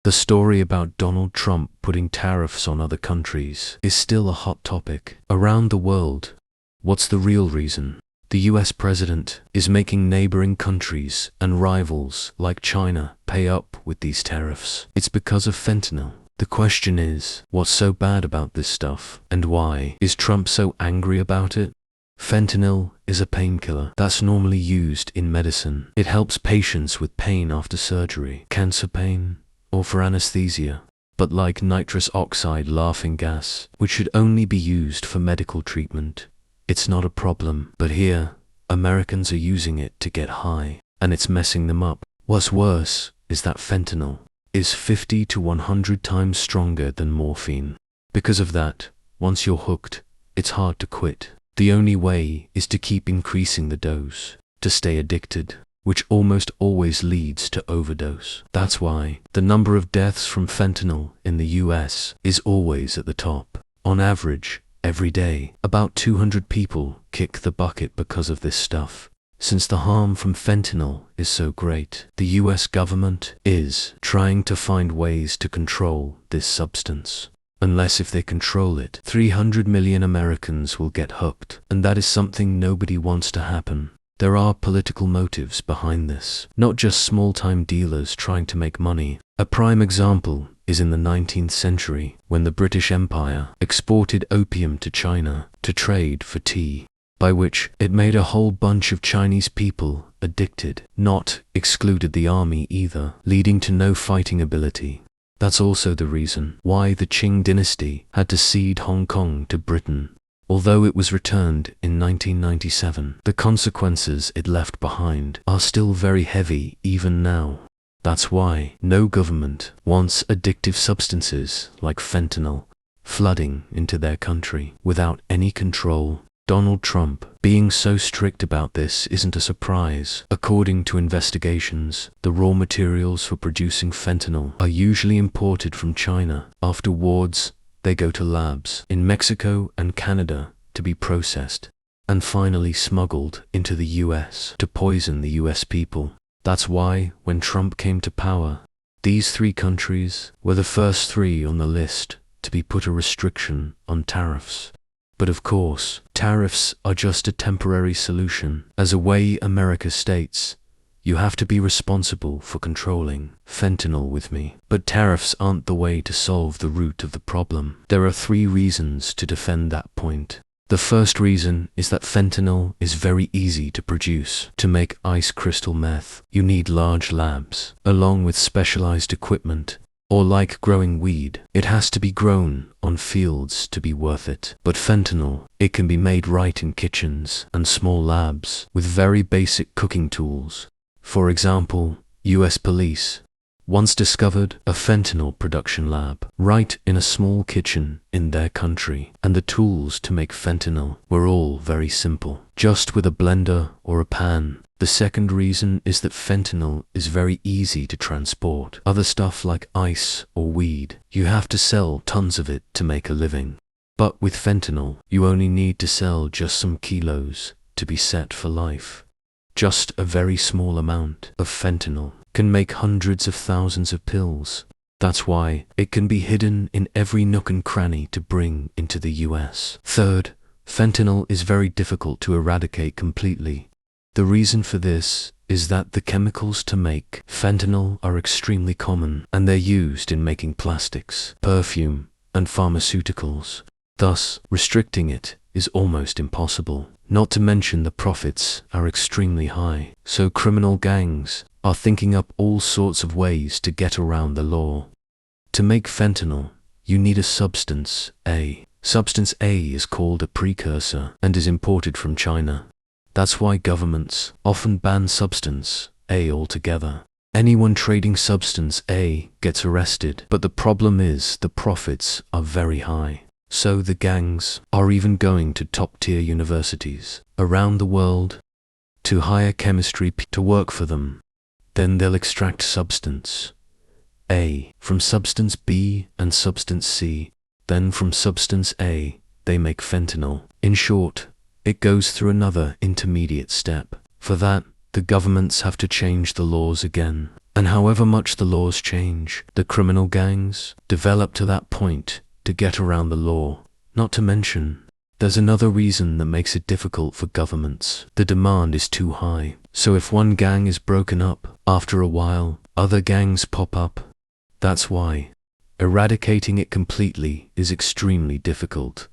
The story about Donald Trump putting tariffs on other countries is still a hot topic around the world. What's the real reason? The US president is making neighboring countries and rivals like China pay up with these tariffs. It's because of fentanyl. The question is, what's so bad about this stuff, and why is Trump so angry about it? Fentanyl is a painkiller that's normally used in medicine. It helps patients with pain after surgery, cancer pain, or for anesthesia. But like nitrous oxide laughing gas, which should only be used for medical treatment, it's not a problem. But here, Americans are using it to get high, and it's messing them up. What's worse is that fentanyl is 50 to 100 times stronger than morphine. Because of that, once you're hooked, it's hard to quit. The only way is to keep increasing the dose, to stay addicted, which almost always leads to overdose. That's why the number of deaths from fentanyl in the US is always at the top. On average, every day, about 200 people kick the bucket because of this stuff. Since the harm from fentanyl is so great, the US government is trying to find ways to control this substance. Unless if they control it, 300 million Americans will get hooked, and that is something nobody wants to happen. There are political motives behind this, not just small-time dealers trying to make money. A prime example is in the 19th century, when the British Empire exported opium to China to trade for tea, by which it made a whole bunch of Chinese people addicted, not excluded the army either, leading to no fighting ability. That's also the reason why the Qing dynasty had to cede Hong Kong to Britain. Although it was returned in 1997, the consequences it left behind are still very heavy even now. That's why no government wants addictive substances like fentanyl flooding into their country without any control. Donald Trump being so strict about this isn't a surprise. According to investigations, the raw materials for producing fentanyl are usually imported from China. Afterwards, they go to labs in Mexico and Canada to be processed, and finally smuggled into the US to poison the US people. That's why, when Trump came to power, these three countries were the first three on the list to be put a restriction on tariffs. But of course, tariffs are just a temporary solution. As a way America states, you have to be responsible for controlling fentanyl with me. But tariffs aren't the way to solve the root of the problem. There are 3 reasons to defend that point. The first reason is that fentanyl is very easy to produce. To make ice crystal meth, you need large labs, along with specialized equipment. Or like growing weed, it has to be grown on fields to be worth it. But fentanyl, it can be made right in kitchens and small labs with very basic cooking tools. For example, US police once discovered a fentanyl production lab right in a small kitchen in their country, and the tools to make fentanyl were all very simple, just with a blender or a pan. The second reason is that fentanyl is very easy to transport. Other stuff like ice or weed, you have to sell tons of it to make a living. But with fentanyl, you only need to sell just some kilos to be set for life. Just a very small amount of fentanyl can make hundreds of thousands of pills. That's why it can be hidden in every nook and cranny to bring into the US. Third, fentanyl is very difficult to eradicate completely. The reason for this is that the chemicals to make fentanyl are extremely common, and they're used in making plastics, perfume, and pharmaceuticals. Thus, restricting it is almost impossible. Not to mention the profits are extremely high, so criminal gangs are thinking up all sorts of ways to get around the law. To make fentanyl, you need a substance A. Substance A is called a precursor and is imported from China. That's why governments often ban substance A altogether. Anyone trading substance A gets arrested, but the problem is the profits are very high. So the gangs are even going to top-tier universities around the world to hire chemistry to work for them. Then they'll extract substance A from substance B and substance C. Then from substance A, they make fentanyl. In short, it goes through another intermediate step. For that, the governments have to change the laws again. And however much the laws change, the criminal gangs develop to that point to get around the law. Not to mention, there's another reason that makes it difficult for governments. The demand is too high. So if one gang is broken up, after a while, other gangs pop up. That's why eradicating it completely is extremely difficult.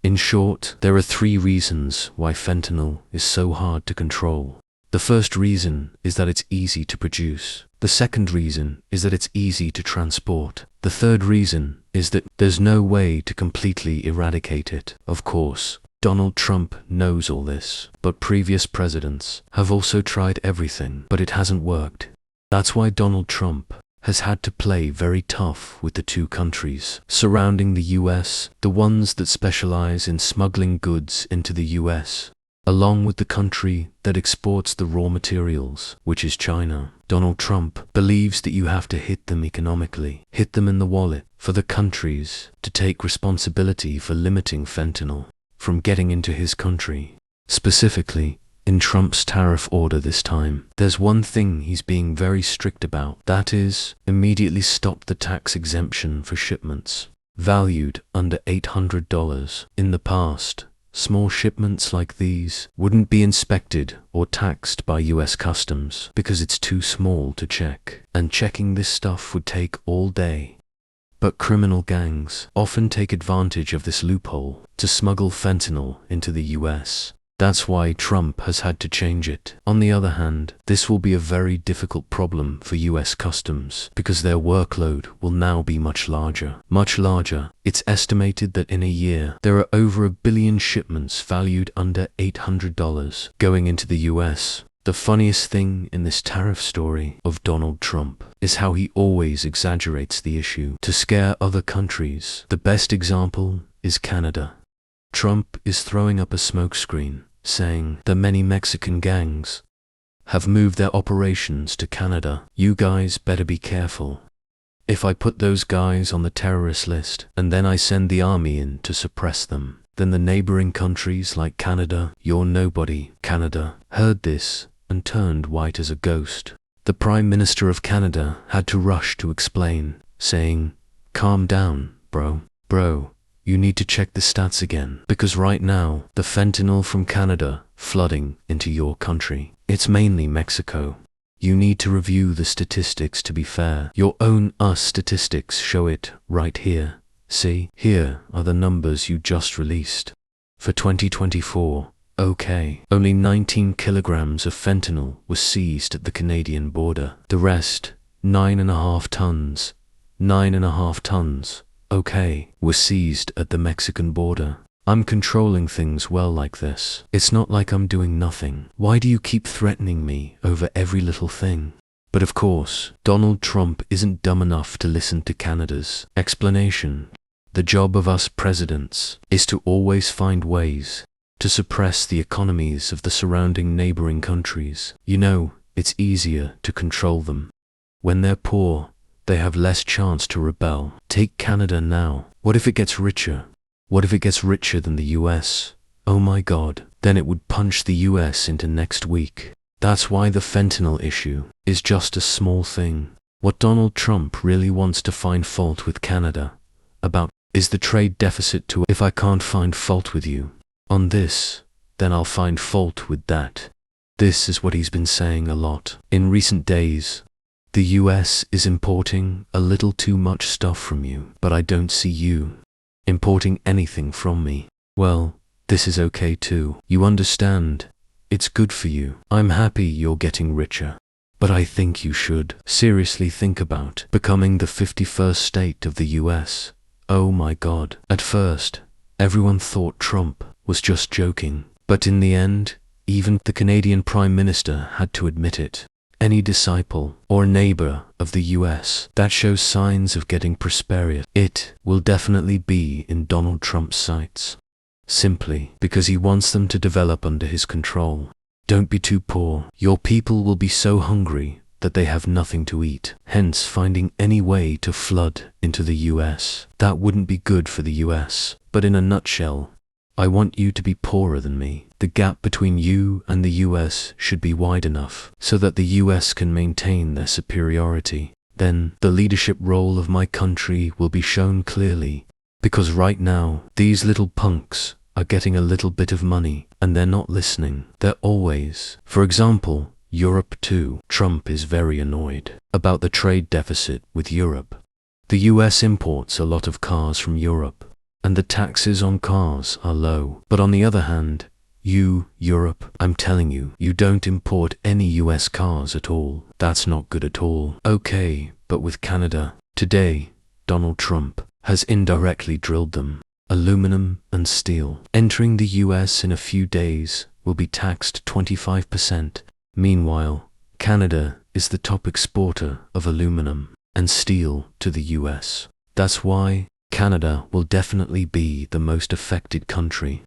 In short, there are 3 reasons why fentanyl is so hard to control. The first reason is that it's easy to produce. The second reason is that it's easy to transport. The third reason is that there's no way to completely eradicate it. Of course, Donald Trump knows all this, but previous presidents have also tried everything, but it hasn't worked. That's why Donald Trump has had to play very tough with the 2 countries surrounding the US, the ones that specialize in smuggling goods into the US, along with the country that exports the raw materials, which is China. Donald Trump believes that you have to hit them economically, hit them in the wallet, for the countries to take responsibility for limiting fentanyl from getting into his country. Specifically, in Trump's tariff order this time, there's one thing he's being very strict about. That is, immediately stop the tax exemption for shipments valued under $800. In the past, small shipments like these wouldn't be inspected or taxed by US Customs because it's too small to check, and checking this stuff would take all day. But criminal gangs often take advantage of this loophole to smuggle fentanyl into the US. That's why Trump has had to change it. On the other hand, this will be a very difficult problem for US Customs because their workload will now be much larger. Much larger. It's estimated that in a year, there are over 1 billion shipments valued under $800 going into the US. The funniest thing in this tariff story of Donald Trump is how he always exaggerates the issue to scare other countries. The best example is Canada. Trump is throwing up a smokescreen, saying that many Mexican gangs have moved their operations to Canada. You guys better be careful. If I put those guys on the terrorist list, and then I send the army in to suppress them, then the neighboring countries like Canada, you're nobody. Canada heard this and turned white as a ghost. The Prime Minister of Canada had to rush to explain, saying, "Calm down, bro. You need to check the stats again, because right now, the fentanyl from Canada flooding into your country, it's mainly Mexico. You need to review the statistics to be fair. Your own US statistics show it right here. See, here are the numbers you just released. For 2024, okay, only 19 kilograms of fentanyl was seized at the Canadian border. The rest, 9.5 tons, 9.5 tons, okay, were seized at the Mexican border. I'm controlling things well like this. It's not like I'm doing nothing. Why do you keep threatening me over every little thing?" But of course, Donald Trump isn't dumb enough to listen to Canada's explanation. The job of us presidents is to always find ways to suppress the economies of the surrounding neighboring countries. You know, it's easier to control them. When they're poor, they have less chance to rebel. Take Canada now. What if it gets richer? What if it gets richer than the US? Oh my God, then it would punch the US into next week. That's why the fentanyl issue is just a small thing. What Donald Trump really wants to find fault with Canada about is the trade deficit to if I can't find fault with you on this, then I'll find fault with that. This is what he's been saying a lot. In recent days, the US is importing a little too much stuff from you, but I don't see you importing anything from me. Well, this is okay too. You understand? It's good for you. I'm happy you're getting richer. But I think you should seriously think about becoming the 51st state of the US. Oh my God. At first, everyone thought Trump was just joking. But in the end, even the Canadian Prime Minister had to admit it. Any disciple or neighbor of the US that shows signs of getting prosperous, it will definitely be in Donald Trump's sights. Simply because he wants them to develop under his control. Don't be too poor. Your people will be so hungry that they have nothing to eat. Hence, finding any way to flood into the US. That wouldn't be good for the US. But in a nutshell, I want you to be poorer than me. The gap between you and the US should be wide enough so that the US can maintain their superiority. Then the leadership role of my country will be shown clearly, because right now these little punks are getting a little bit of money and they're not listening. They're always, for example, Europe too. Trump is very annoyed about the trade deficit with Europe. The US imports a lot of cars from Europe, and the taxes on cars are low. But on the other hand, you, Europe, I'm telling you, you don't import any US cars at all. That's not good at all. Okay, but with Canada, today, Donald Trump has indirectly drilled them. Aluminum and steel entering the US in a few days will be taxed 25%. Meanwhile, Canada is the top exporter of aluminum and steel to the US. That's why Canada will definitely be the most affected country.